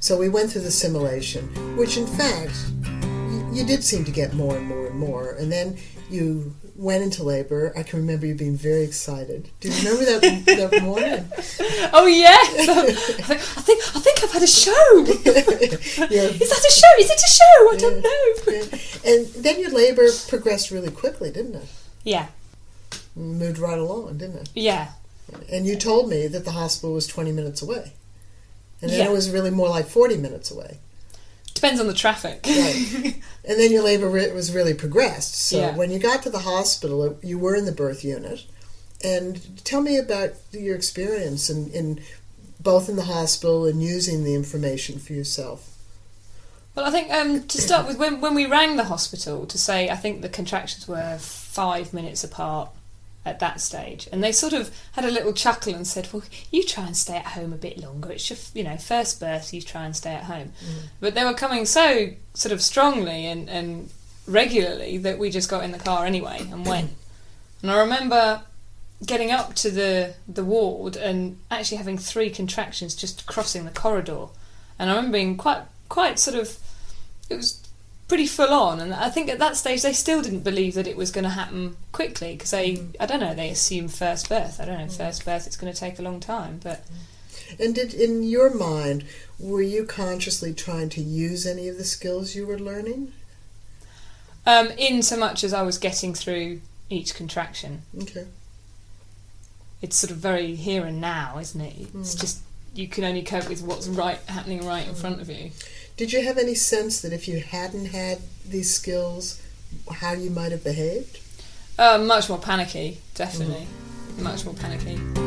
So we went through the simulation, which in fact, you did seem to get more and more and more. And then you went into labor. I can remember you being very excited. Do you remember that morning? Oh yes, I think I've had a show. Yeah. Is that a show? Is it a show? I don't know. Yeah. And then your labor progressed really quickly, didn't it? Yeah. Moved right along, didn't it? Yeah. And you told me that the hospital was 20 minutes away. And then Yeah. it was really more like 40 minutes away. Depends on the traffic. Right. And then your labor was really progressed. So Yeah. when you got to the hospital, you were in the birth unit. And tell me about your experience in both in the hospital and using the information for yourself. Well, I think to start with, when we rang the hospital to say, I think the contractions were 5 minutes apart at that stage, and they sort of had a little chuckle and said, well, you try and stay at home a bit longer, it's your first birth, you try and stay at home. But they were coming so sort of strongly and regularly that we just got in the car anyway and went. And I remember getting up to the ward and actually having 3 contractions just crossing the corridor, and I remember being quite sort of, it was pretty full on, and I think at that stage they still didn't believe that it was going to happen quickly, because they assumed first birth. I don't know, first birth, it's going to take a long time. But And in your mind, were you consciously trying to use any of the skills you were learning? In so much as I was getting through each contraction. Okay. It's sort of very here and now, isn't it? It's just, you can only cope with what's happening right in front of you. Did you have any sense that if you hadn't had these skills, how you might have behaved? Much more panicky, definitely. Much more panicky.